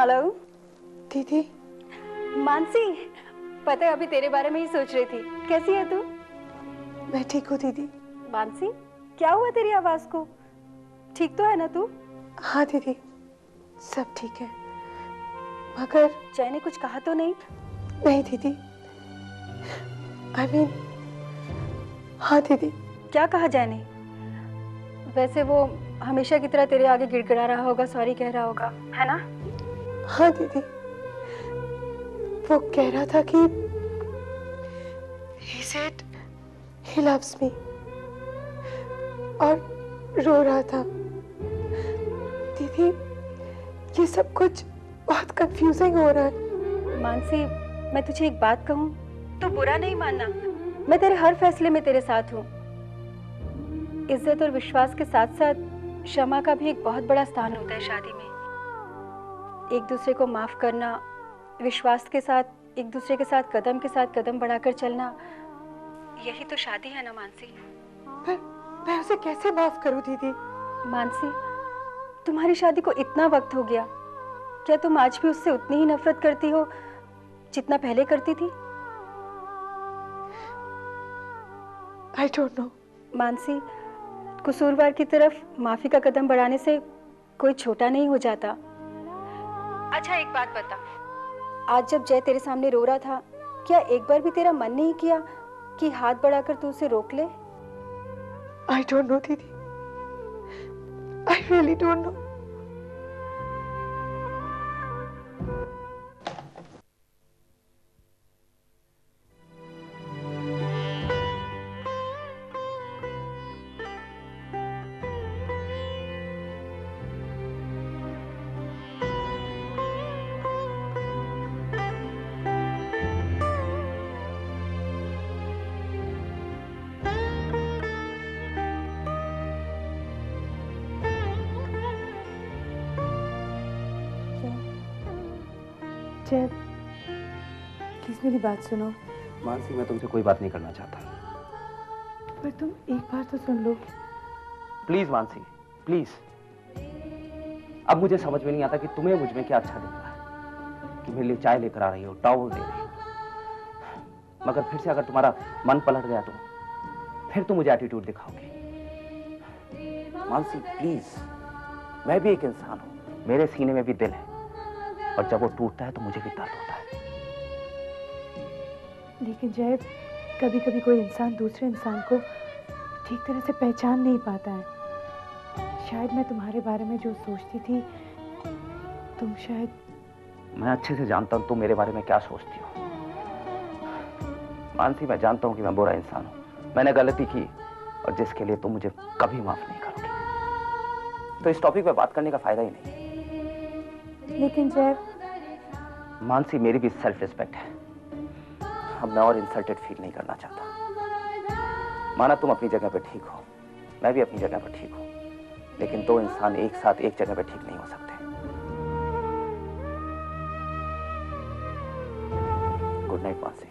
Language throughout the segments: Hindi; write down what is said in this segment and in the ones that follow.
हेलो दीदी। मानसी, पता है अभी तेरे बारे में ही सोच रही थी। कैसी है तू? मैं ठीक हूँ दीदी। मानसी, क्या हुआ तेरी आवाज को? ठीक तो है ना तू? हाँ दीदी, सब ठीक है, मगर जय ने कुछ कहा तो नहीं? नहीं दीदी, हाँ दीदी। क्या कहा जय ने? वैसे वो हमेशा की तरह तेरे आगे गिड़गिड़ा रहा होगा, सॉरी कह रहा होगा, है ना? हाँ दीदी, वो कह रहा था कि he said he loves me और रो रहा था। दीदी, ये सब कुछ बहुत कंफ्यूजिंग हो रहा है। मानसी, मैं तुझे एक बात कहूँ तो बुरा नहीं मानना। मैं तेरे हर फैसले में तेरे साथ हूँ। इज्जत और विश्वास के साथ साथ क्षमा का भी एक बहुत बड़ा स्थान होता है शादी में। एक दूसरे को माफ करना, विश्वास के साथ एक दूसरे के साथ कदम बढ़ाकर चलना, यही तो शादी है ना मानसी। पर मैं उसे कैसे माफ करूं दीदी? मानसी, तुम्हारी शादी को इतना वक्त हो गया, क्या तुम आज भी उससे उतनी ही नफरत करती हो जितना पहले करती थी? I don't know। मानसी, कसूरवार की तरफ माफी का कदम बढ़ाने से कोई छोटा नहीं हो जाता। अच्छा एक बात बता, आज जब जय तेरे सामने रो रहा था, क्या एक बार भी तेरा मन नहीं किया कि हाथ बढ़ाकर तू उसे रोक ले? I don't know दीदी, I really don't know। जय, प्लीज मेरी बात सुनो। मानसी, मैं तुमसे कोई बात नहीं करना चाहता। पर तुम एक बार तो सुन लो। Please Mansi, please. अब मुझे समझ में नहीं आता कि तुम्हें मुझ में क्या अच्छा दिख रहा है कि मेरे लिए चाय लेकर आ रही हो, टॉवल दे रही हो। मगर फिर से अगर तुम्हारा मन पलट गया तो फिर तुम मुझे एटीट्यूड दिखाओगे। मानसी प्लीज, मैं भी एक इंसान हूं, मेरे सीने में भी दिल है, और जब वो टूटता है तो मुझे भी दर्द होता है। लेकिन जय, कभी कभी कोई इंसान दूसरे इंसान को ठीक तरह से पहचान नहीं पाता है। शायद मैं तुम्हारे बारे में जो सोचती थी, तुम शायद। मैं अच्छे से जानता हूं तुम मेरे बारे में क्या सोचती हो। मानसी, मैं जानता हूं कि मैं बुरा इंसान हूं, मैंने गलती की, और जिसके लिए तुम मुझे कभी माफ नहीं करोगी। तो इस टॉपिक पे बात करने का फायदा ही नहीं। लेकिन जय। मानसी, मेरी भी सेल्फ रिस्पेक्ट है। अब मैं और इंसल्टेड फील नहीं करना चाहता। माना तुम अपनी जगह पे ठीक हो, मैं भी अपनी जगह पे ठीक हूं, लेकिन दो इंसान एक साथ एक जगह पे ठीक नहीं हो सकते। Good night Mansi.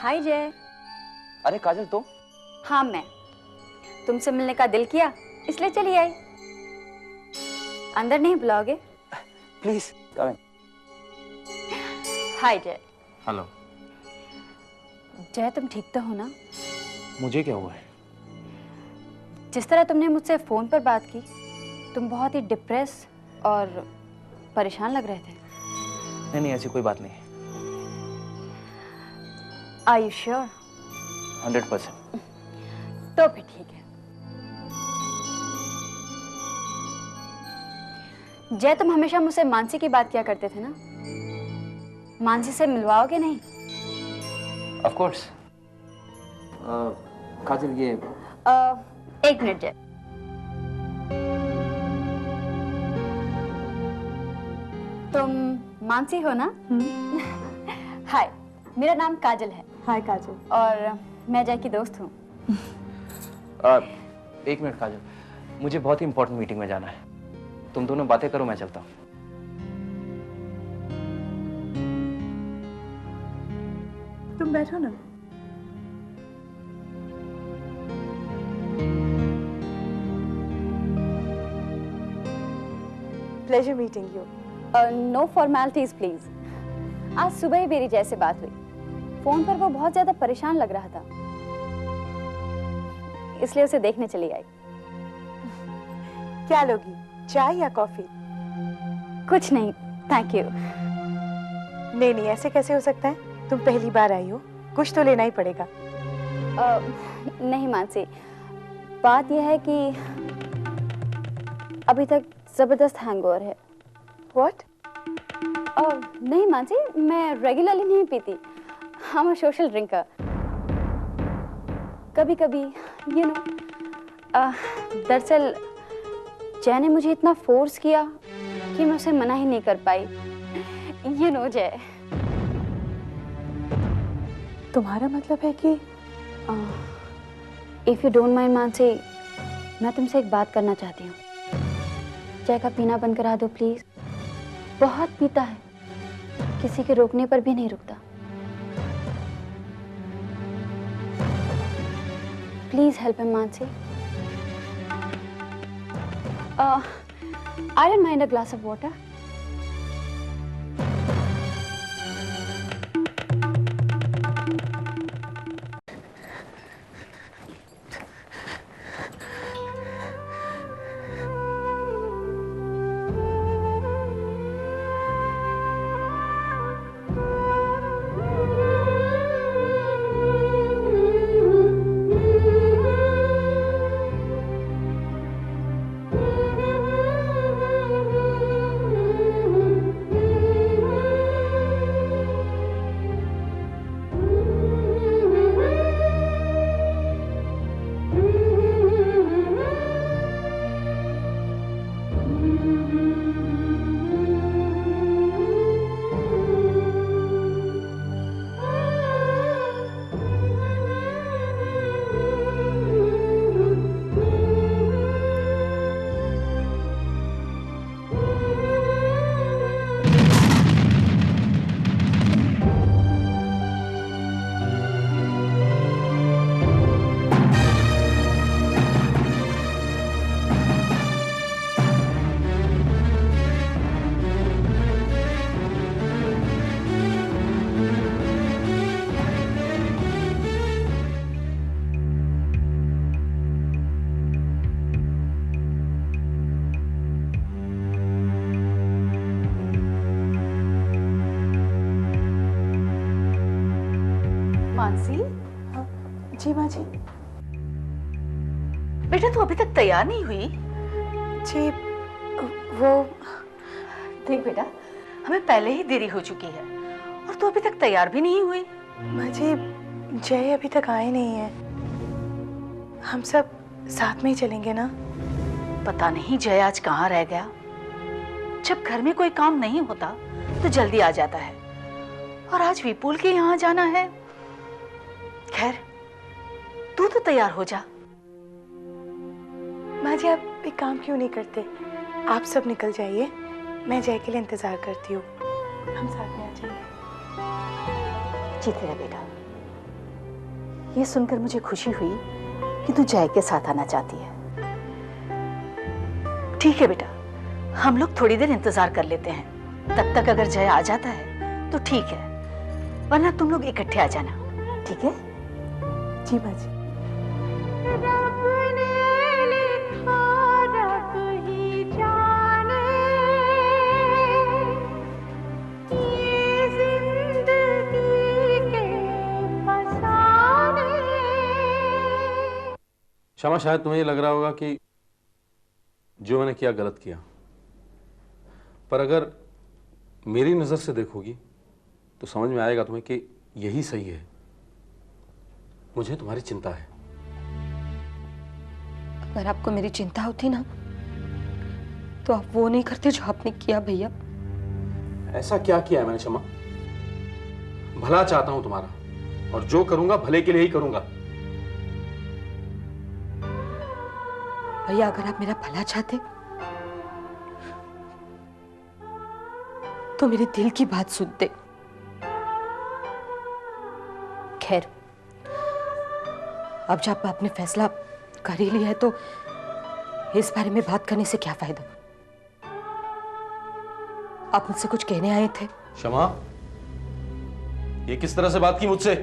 हाय जय। अरे काजल, तुम? हाँ मैं, तुमसे मिलने का दिल किया इसलिए चली आई। अंदर नहीं बुलाओगे? प्लीज कम इन। हाय जय। हेलो। जय, तुम ठीक तो हो ना? मुझे क्या हुआ है? जिस तरह तुमने मुझसे फोन पर बात की, तुम बहुत ही डिप्रेस और परेशान लग रहे थे। नहीं नहीं, ऐसी कोई बात नहीं। Are you sure? 100%। तो फिर ठीक है। जय, तुम हमेशा मुझसे मानसी की बात किया करते थे ना? मानसी से मिलवाओगे नहीं? Of course. काजल, ये एक मिनट जय। तुम मानसी हो ना? हाय, मेरा नाम काजल है। हाय काजल। और मैं जय की दोस्त हूँ। एक मिनट काजल, मुझे बहुत ही इंपॉर्टेंट मीटिंग में जाना है। तुम दोनों बातें करो, मैं चलता हूँ। तुम बैठो ना। Pleasure meeting you. No formalities please. आज सुबह ही मेरी जैसे बात हुई, फोन पर वो बहुत ज्यादा परेशान लग रहा था, इसलिए उसे देखने चली आई। क्या लोगी, चाय या कॉफी? कुछ नहीं, थैंक यू। नहीं नहीं, ऐसे कैसे हो सकता है? तुम पहली बार आई हो, कुछ तो लेना ही पड़ेगा। नहीं मानसी, बात यह है कि अभी तक जबरदस्त हैंगओवर है। What? नहीं मानसी, मैं रेगुलरली नहीं पीती। I'm a social drinker. कभी कभी यू नो। दरअसल जय ने मुझे इतना फोर्स किया कि मैं उसे मना ही नहीं कर पाई। यू नो जय। तुम्हारा मतलब है कि if you don't mind Mansi, मैं तुमसे एक बात करना चाहती हूँ। जय का पीना बंद करा दो प्लीज। बहुत पीता है, किसी के रोकने पर भी नहीं रुकता। Please help him Mansi. I don't mind a glass of water. Mansi, जी माँ जी। बेटा तू अभी तक तैयार नहीं हुई? जी वो देख बेटा, हमें पहले ही देरी हो चुकी है और तू अभी तक तैयार भी नहीं हुई। माँ जी, जय अभी तक आए नहीं है। हम सब साथ में ही चलेंगे ना? पता नहीं जय आज कहाँ रह गया। जब घर में कोई काम नहीं होता तो जल्दी आ जाता है, और आज विपुल के यहाँ जाना है। खैर तू तो तैयार हो जा। माँ जी, आप एक काम क्यों नहीं करते? आप सब निकल जाइए, मैं जय के लिए इंतजार करती हूँ। हम साथ में आ जाएंगे। जीत रहा बेटा, ये सुनकर मुझे खुशी हुई कि तू जय के साथ आना चाहती है। ठीक है बेटा, हम लोग थोड़ी देर इंतजार कर लेते हैं। तब तक अगर जय आ जाता है तो ठीक है, वरना तुम लोग इकट्ठे आ जाना, ठीक है? जी माँ जी। शमा, शायद तुम्हें ये लग रहा होगा कि जो मैंने किया गलत किया, पर अगर मेरी नजर से देखोगी तो समझ में आएगा तुम्हें कि यही सही है। मुझे तुम्हारी चिंता है। अगर आपको मेरी चिंता होती ना तो आप वो नहीं करते जो आपने किया भैया। ऐसा क्या किया है मैंने शमा? भला चाहता हूं तुम्हारा, और जो करूंगा भले के लिए ही करूंगा। भैया अगर आप मेरा भला चाहते तो मेरे दिल की बात सुनते। खैर, अब जब आपने फैसला कर ही लिया है तो इस बारे में बात करने से क्या फायदा? आप मुझसे कुछ कहने आए थे? शमा, ये किस तरह से बात की मुझसे?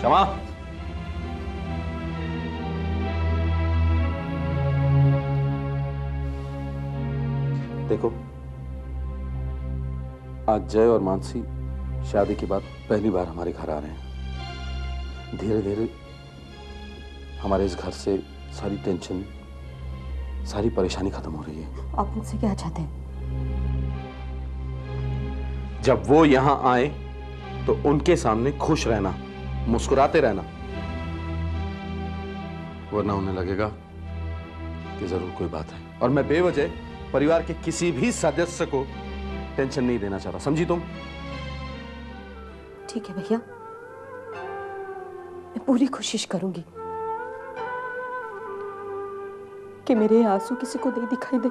शमा, देखो, आज जय और मानसी शादी के बाद पहली बार हमारे घर आ रहे हैं। धीरे धीरे हमारे इस घर से सारी टेंशन, सारी परेशानी खत्म हो रही है। आप मुझसे क्या चाहते हैं? जब वो यहां आए तो उनके सामने खुश रहना, मुस्कुराते रहना, वरना उन्हें लगेगा कि जरूर कोई बात है। और मैं बेवजह परिवार के किसी भी सदस्य को टेंशन नहीं देना चाहता, समझी तुम? ठीक है भैया, मैं पूरी कोशिश करूंगी कि मेरे आंसू किसी को नहीं दिखाई दे।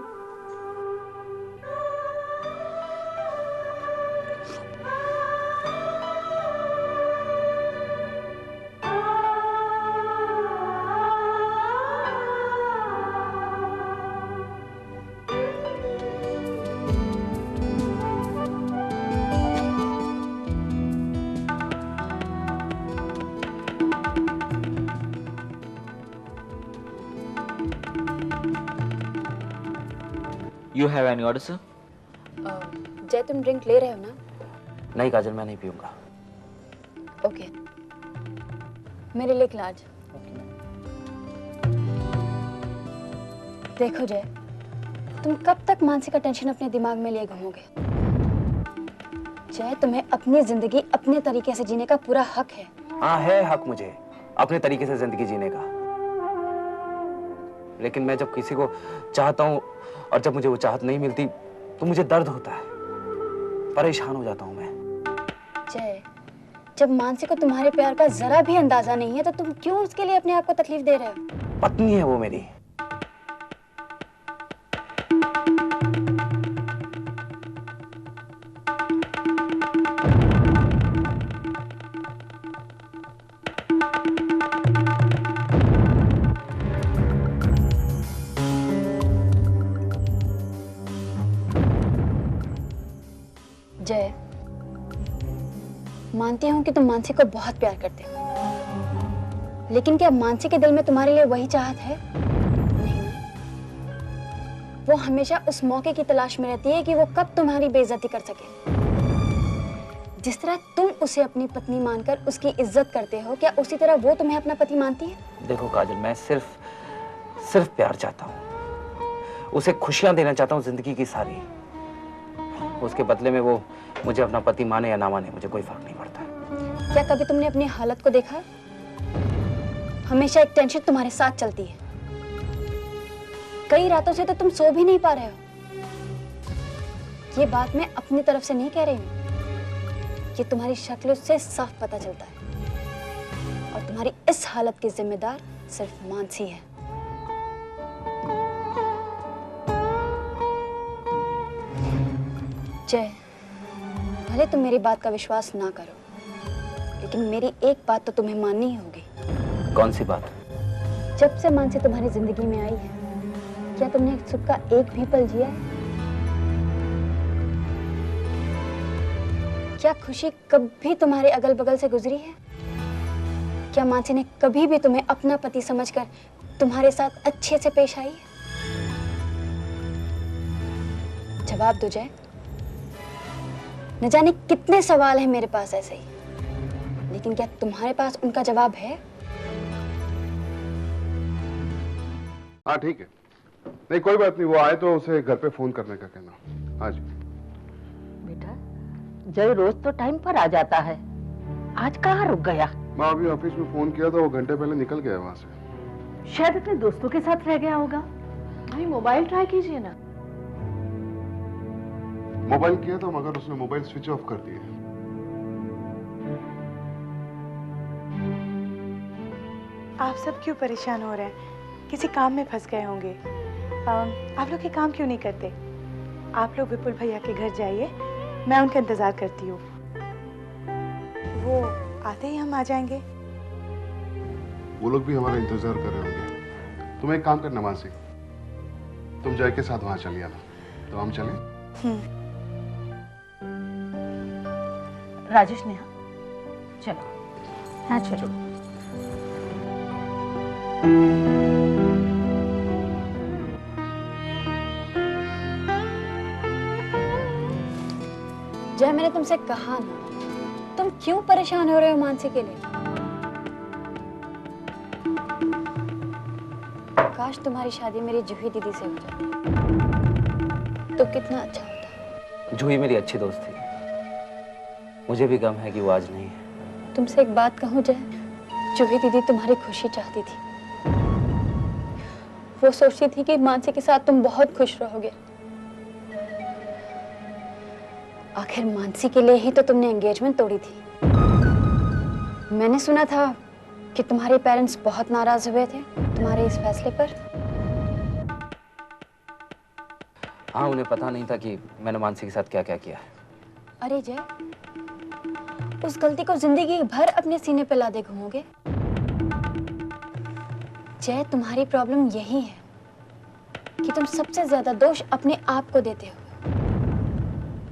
You have any order, sir? जय, तुम ड्रिंक ले रहे हो ना? नहीं काजल, मैं नहीं पीऊंगा। ओके, मेरे लिए ग्लास। देखो जय, तुम कब तक मानसी का टेंशन अपने दिमाग में लिए घूमोगे? जय, तुम्हें अपनी जिंदगी अपने तरीके से जीने का पूरा हक है। हाँ, है हक मुझे अपने तरीके से जिंदगी जीने का, लेकिन मैं जब किसी को चाहता हूँ और जब मुझे वो चाहत नहीं मिलती तो मुझे दर्द होता है, परेशान हो जाता हूँ मैं। जय, जब मानसी को तुम्हारे प्यार का जरा भी अंदाजा नहीं है तो तुम क्यों उसके लिए अपने आप को तकलीफ दे रहे हो? पत्नी है वो मेरी। जय, मानती हूं कि तुम मानसी को बहुत प्यार करते हो, लेकिन क्या मानसी के दिल में तुम्हारे लिए वही चाहत है? नहीं ना? वो हमेशा उस मौके की तलाश में रहती है कि वो कब तुम्हारी बेइज्जती कर सके। जिस तरह तुम उसे अपनी पत्नी मानकर उसकी इज्जत करते हो, क्या उसी तरह वो तुम्हें अपना पति मानती है? देखो काजल, मैं सिर्फ प्यार चाहता हूँ, उसे खुशियां देना चाहता हूँ जिंदगी की सारी। उसके बदले में वो मुझे अपना पति माने या ना माने, मुझे कोई फर्क नहीं पड़ता। क्या कभी तुमने अपनी हालत को देखा? हमेशा एक टेंशन तुम्हारे साथ चलती है। कई रातों से तो तुम सो भी नहीं पा रहे हो। ये बात मैं अपनी तरफ से नहीं कह रही हूँ, ये तुम्हारी शक्ल से साफ पता चलता है। और तुम्हारी इस हालत की जिम्मेदार सिर्फ मानसी है। जय, भले तुम मेरी बात का विश्वास ना करो, लेकिन मेरी एक बात तो तुम्हें माननी ही होगी। कौन सी बात? जब से मानसी तुम्हारी जिंदगी में आई है, क्या तुमने सुख का एक भी पल जिया है? क्या खुशी कभी तुम्हारे अगल बगल से गुजरी है? क्या मानसी ने कभी भी तुम्हें अपना पति समझकर तुम्हारे साथ अच्छे से पेश आई है? जवाब दो जय। न जाने कितने सवाल हैं मेरे पास ऐसे ही, लेकिन क्या तुम्हारे पास उनका जवाब है? हाँ ठीक है, नहीं कोई बात नहीं, वो आए तो उसे घर पे फोन करने का कहना। हाँ जी। बेटा, जय रोज तो टाइम पर आ जाता है, आज कहाँ रुक गया? मैं अभी ऑफिस में फोन किया था, वो घंटे पहले निकल गया वहां से। शायद अपने दोस्तों के साथ रह गया होगा। भाई मोबाइल ट्राई कीजिए ना। मोबाइल किया था मगर उसने मोबाइल स्विच ऑफ कर दिया। आप सब क्यों परेशान हो रहे हैं? किसी काम में फंस गए होंगे। आप लोग ये काम क्यों नहीं करते? आप लोग विपुल भैया के घर जाइए, मैं उनका इंतजार करती हूँ। वो आते ही हम आ जाएंगे। वो लोग भी हमारा इंतजार कर रहे होंगे। तुम एक काम करना मानसी, तुम जय के साथ वहां चली आना। तो हम चलें? राजेश नेहा, चलो। हाँ चलो। जय, मैंने तुमसे कहा ना, तुम क्यों परेशान हो रहे हो मानसी के लिए? काश तुम्हारी शादी मेरी जूही दीदी से हो जाती तो कितना अच्छा होता। जूही मेरी अच्छी दोस्त थी, मुझे भी गम है कि वो आज नहीं है। तुमसे एक बात कहूं जय, जूही दीदी तुम्हारी खुशी चाहती थी। वो सोचती थी कि मानसी के साथ तुम बहुत खुश रहोगे। आखिर मानसी के लिए ही तो तुमने एंगेजमेंट तोड़ी थी। मैंने सुना था कि तुम्हारे पेरेंट्स बहुत नाराज हुए थे तुम्हारे इस फैसले पर। हाँ, उन्हें पता नहीं था कि मैंने मानसी के साथ क्या क्या किया है। अरे जय, उस गलती को जिंदगी भर अपने सीने पे लादे घूमोगे? जय, तुम्हारी प्रॉब्लम यही है कि तुम सबसे ज्यादा दोष अपने आप को देते हो,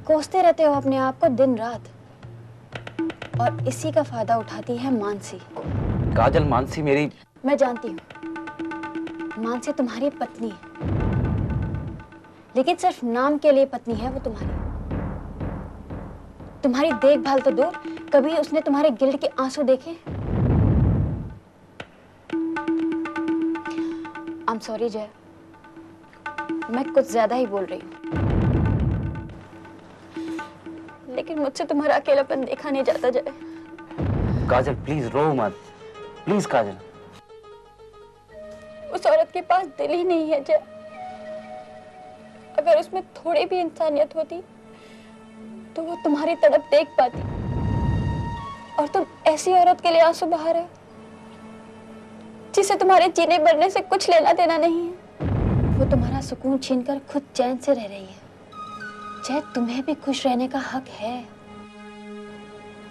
कोसते रहते हो अपने आप को दिन रात, और इसी का फायदा उठाती है मानसी। काजल, मानसी मेरी... मैं जानती हूँ मानसी तुम्हारी पत्नी है, लेकिन सिर्फ नाम के लिए पत्नी है वो तुम्हारी। तुम्हारी देखभाल तो दूर, कभी उसने तुम्हारे गिल्ट के आंसू देखे? आई एम सॉरी जय, मैं कुछ ज्यादा ही बोल रही हूँ, लेकिन मुझसे तुम्हारा अकेलापन देखा नहीं जाता जय। काजल प्लीज रो मत, प्लीज काजल। उस औरत के पास दिल ही नहीं है जय। अगर उसमें थोड़ी भी इंसानियत होती तो वो तुम्हारी तड़प देख पाती, और तुम ऐसी औरत के लिए आंसू बहा रहे हो जिसे तुम्हारे जीने मरने से कुछ लेना देना नहीं है। वो तुम्हारा सुकून छीनकर खुद चैन से रह रही है। जय, तुम्हें भी खुश रहने का हक है,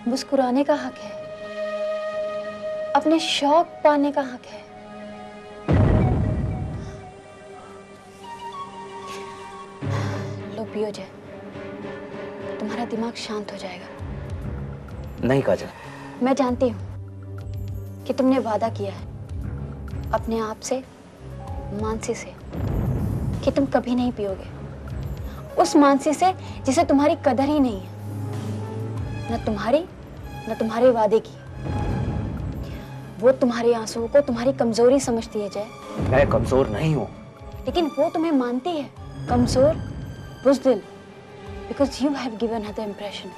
मुस्कुराने का हक है, अपने शौक पाने का हक है। लो पियो जय, तुम्हारा दिमाग शांत हो जाएगा। नहीं काजल, मैं जानती हूँ कि तुमने वादा किया है अपने आप से, मानसी से, कि तुम कभी नहीं पियोगे। उस मानसी से जिसे तुम्हारी कदर ही नहीं है, न तुम्हारी न तुम्हारे वादे की। वो तुम्हारे आंसुओं को तुम्हारी कमजोरी समझती है जय। मैं कमजोर नहीं हूँ, लेकिन वो तुम्हें मानती है कमजोर, बुज़दिल, because you have given her the impression।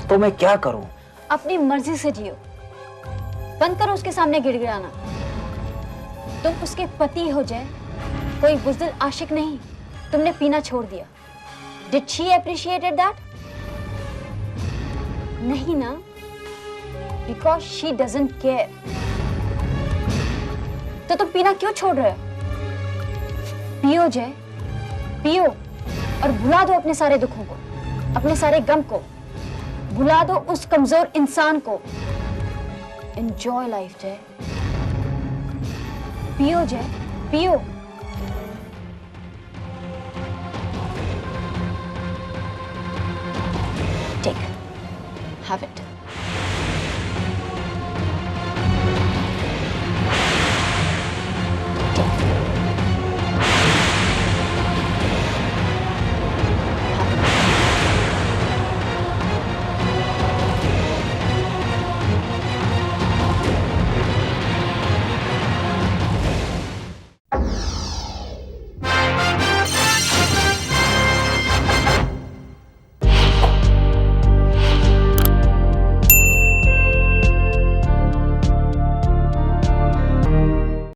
तो मैं क्या करूँ? अपनी मर्जी से जियो, बंद करो उसके सामने गिड़गिड़ाना। तुम उसके पति हो जय, कोई बुज़दिल आशिक नहीं। तुमने पीना छोड़ दिया। Did she appreciated that? नहीं ना, because she doesn't care। तो तुम पीना क्यों छोड़ रहे हो? पियो जय, पियो, और भुला दो अपने सारे दुखों को, अपने सारे गम को, भुला दो उस कमजोर इंसान को। Enjoy life जय, पियो जय, पियो। Take, have it।